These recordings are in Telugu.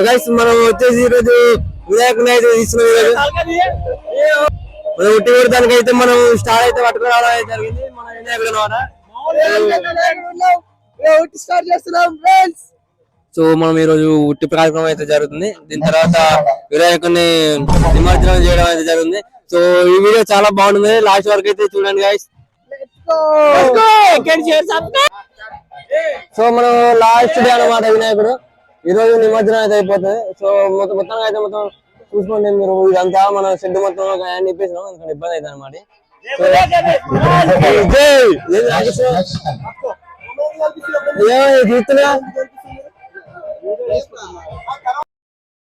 గైస్ మనం వచ్చేసి ఈరోజు వినాయకుని అయితే తీసుకున్నాం. మనం ఉట్టి కొడతానికి అయితే మనం స్టార్ అయితే పట్టుకుని రావడం అయితే జరిగింది. మన వినాయకుడు స్టార్ట్ చేస్తున్నాం ఫ్రెండ్స్. సో మనం ఈ రోజు ఉట్టి కార్యక్రమం అయితే జరుగుతుంది. దీని తర్వాత వినాయకుని నిమజ్జనం చేయడం అయితే జరుగుతుంది. సో ఈ వీడియో చాలా బాగుంటుంది, లాస్ట్ వరకు అయితే చూడండి గైస్. సో మనం లాస్ట్ డే అన్నమాట వినాయకుడు. ఈ రోజు నిమజ్జనం అయితే అయిపోతుంది. సో మొత్తం అయితే మొత్తం చూసుకోండి మీరు. ఇదంతా మన షెడ్ మొత్తం నిప్పేసినాం, అందుకని ఇబ్బంది అవుతుంది అనమాట.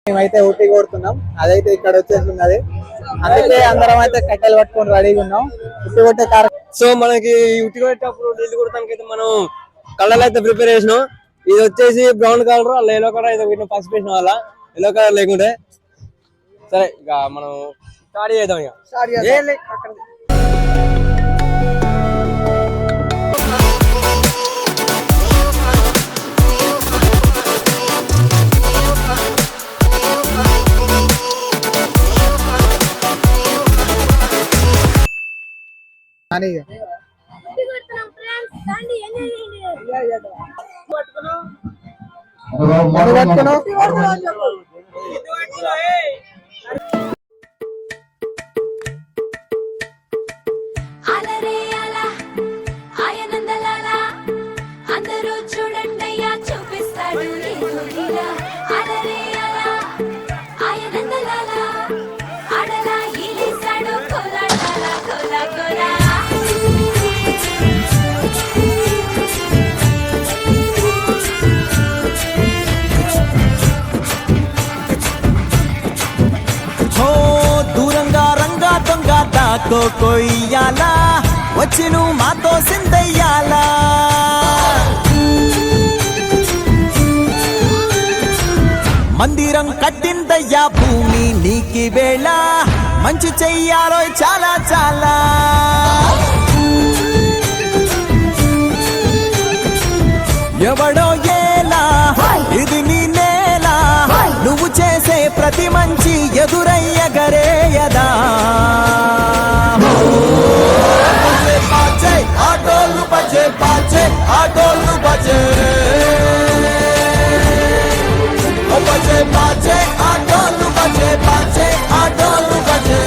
మేమైతే ఊటీ కొడుతున్నాం, అదైతే ఇక్కడ వచ్చేస్తున్నది. అందుకే అందరం అయితే కట్టెలు పట్టుకొని రెడీగా ఉన్నాం ఉట్టి కొట్టే కార్యక్రమం. సో మనకి ఉట్టి కొట్టేటప్పుడు నీళ్లు కొడటానికి అయితే మనం కలర్లు అయితే ప్రిపేర్ చేసినాం. ఇది వచ్చేసి బ్రౌన్ కలర్, అలా ఎల్లో కలర్ అయితే వీటిని పసుపు వేసిన వాళ్ళ ఎల్లో కలర్ లేకుంటే. సరే ఇక మనం స్టార్ట్ చేద్దాం. ఇక అందరూ చూడండి చూపిస్తాడు ఆడలా ఈలేసాడు కోలాటాల కోలా కోలా. దూరంగా రంగా దొంగ దాకో కొయ్యాలా, వచ్చి నువ్వు మాతో సిందయ్యాలా. మందిరం కట్టిందయ్యా భూమి నీకి వేళ, మంచి చెయ్యాలో చాలా చాలా. ఎవడో ఏలా ఇది నీ నేల, నువ్వు చేసే ప్రతి మంచి ఎదురయ్యగరేయదా. ఆటోలు బజే బాజే ఆటోలు బజే బజే బాజే ఆటోలు బజే బాజే ఆటోలు బజే.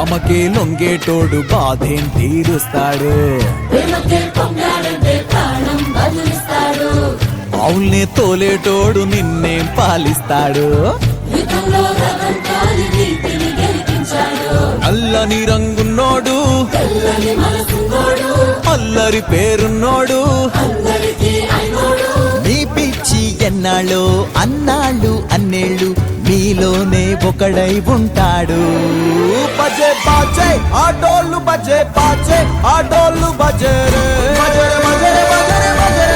ఆమెకే లొంగేటోడు బాధేం తీరుస్తాడు, అవుల్నే తోలేటోడు నిన్నేం పాలిస్తాడు. అల్లని రంగున్నోడు అల్లరి పేరున్నోడు, నీ పిచ్చి ఎన్నాళ్ళు అన్నాళ్ళు అన్నేళ్ళు మీలోనే ఒకడై ఉంటాడు. బజే బాజే ఆటోళ్ళు బజే బాజే ఆటోళ్ళు బజే రే బజే బజే బజే బజే.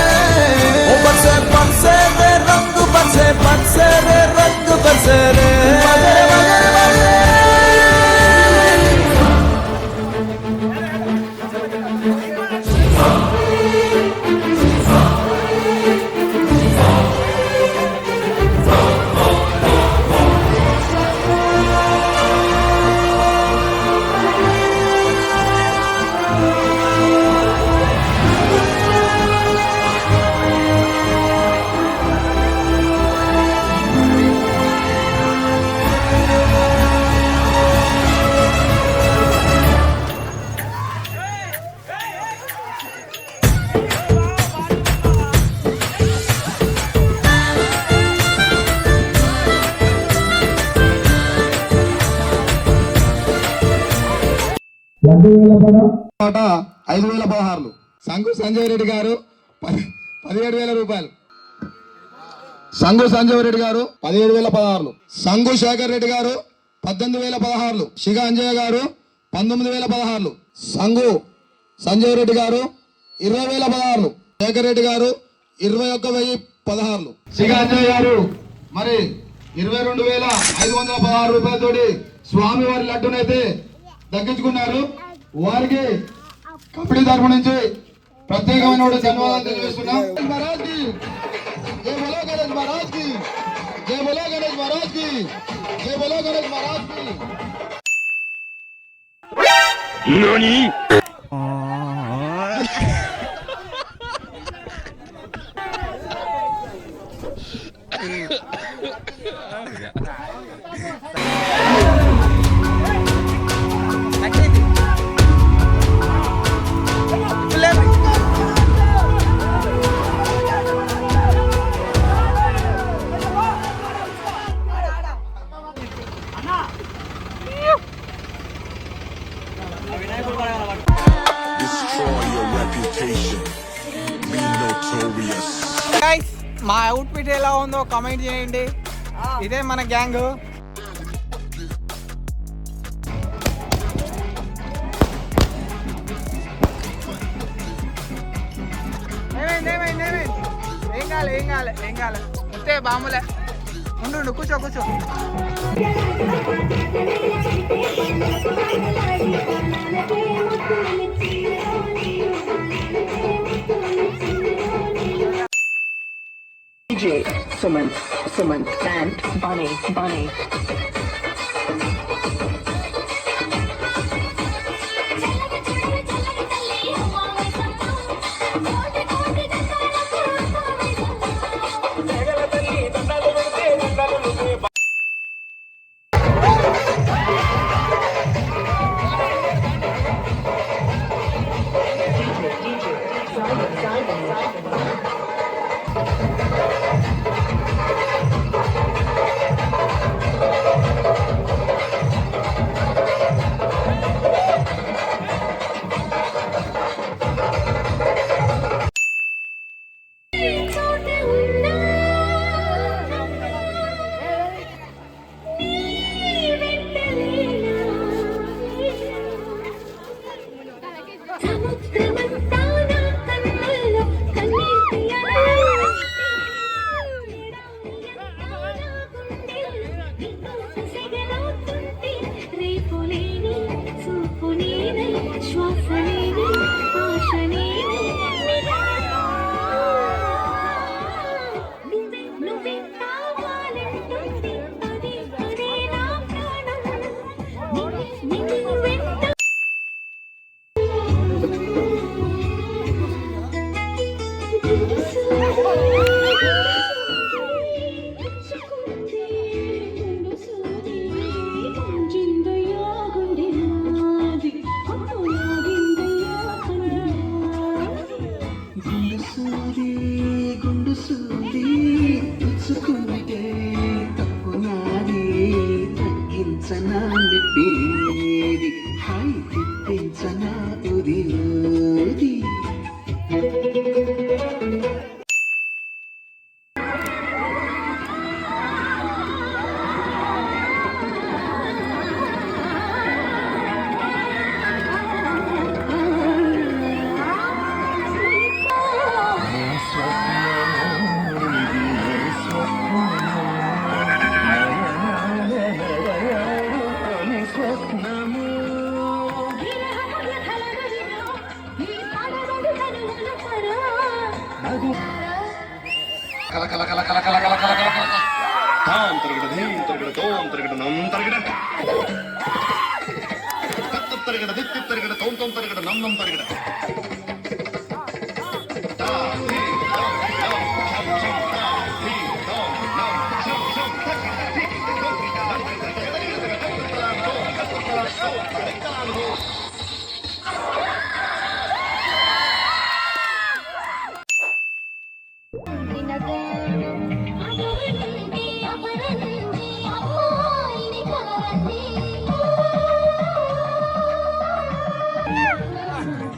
ఓ బజే బజే రే రంగు బజే బజే రే రంగు బజే రే బజే బజే బజే. పాట 5,016. సంగు సంజయ్ రెడ్డి గారు 17,000 రూపాయలు. సంగు సంజయ్ రెడ్డి గారు 17,016. సంగు శేఖర్ రెడ్డి గారు 18,016. శిగ అంజయ్య గారు 19,016. సంగు సంజయ్ రెడ్డి గారు 20,016. శేఖర్ రెడ్డి గారు 21,016. శిగ అంజయ్య గారు మరి 22,516 రూపాయలతోటి స్వామి వారి లడ్డునైతే దక్కించుకున్నారు. వారికి కమిటీ తరఫు నుంచి ప్రత్యేకమైన ధన్యవాదాలు తెలియజేస్తున్నాం. మహారాజ్ కి జై బోలో గణేష్ మహారాజ్ కి జై బోలో గణేష్ మహారాజ్ కి జై బోలో గణేష్ మహారాజ్ కి. గైస్ మా అవుట్ఫిట్ ఎలా ఉందో కామెంట్ చేయండి. ఇదే మన గ్యాంగ్. ఏం కాలే వస్తే బాములే. ఉండు కూర్చో. DJ Suman and Bunny.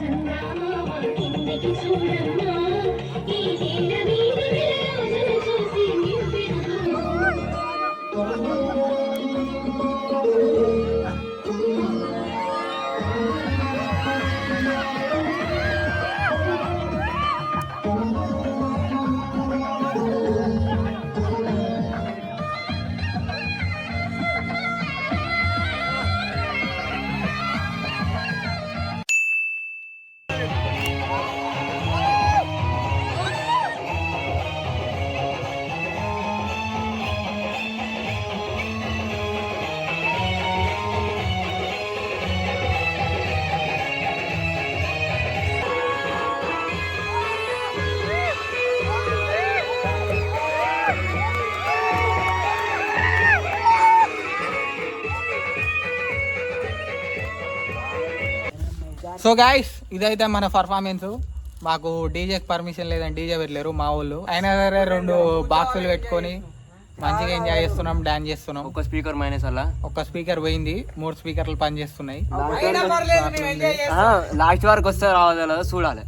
Thank you. So guys ఇదైతే మన పర్ఫార్మెన్స్. మాకు డీజేకి పర్మిషన్ లేదని డీజే పెట్టలేరు మా వాళ్ళు. అయినా సరే 2 బాక్సులు పెట్టుకొని మంచిగా ఎంజాయ్ చేస్తున్నాం, డాన్స్ చేస్తున్నాం. ఒక స్పీకర్ మైనస్ అలా ఒక స్పీకర్ పోయింది, 3 స్పీకర్లు పని చేస్తున్నాయి. లాస్ట్ వరకు వస్తే రావాలి చూడాలి.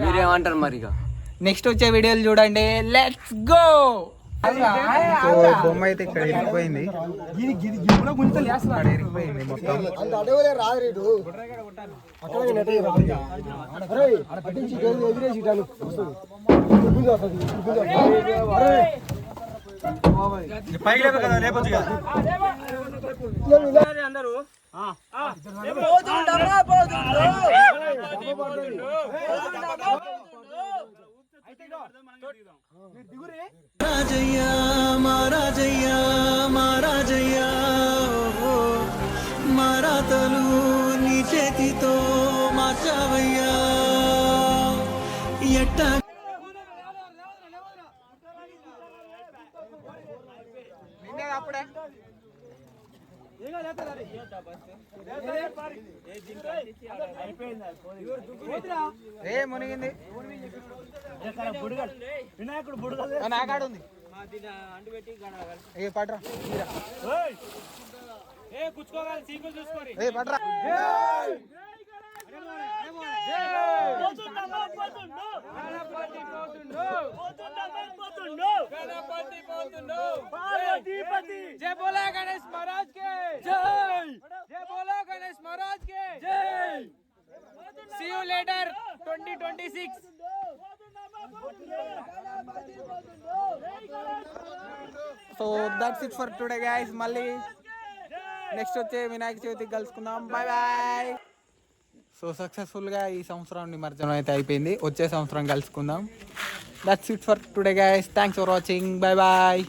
మీరేమంటారు మరి? ఇక నెక్స్ట్ వచ్చే వీడియోలు చూడండి. Let's go. సో బొమ్మ అయితే ఇక్కడ ఇరిగిపోయింది మొత్తం. రాజయ్యా మారాజయ్యా మారాజయ్యా మారాతలు నీ చేతితో మార్చావయ్యా ఎట్టా అప్పుడే మునిగింది వినాయకుడు నాకాడుంది పట్రా పట్రా. जय बोला गणेश महाराज के जय, जय बोला गणेश महाराज के जय. See you later 2026. So that's it for today guys. మళ్ళీ నెక్స్ట్ వచ్చే వినాయక చవితికి కలుసుకుందాం. Bye bye. సో సక్సెస్ఫుల్గా ఈ సంవత్సరం నిమజ్జనం అయితే అయిపోయింది. వచ్చే సంవత్సరం కలుసుకుందాం. That's it for today guys. Thanks for watching. Bye bye.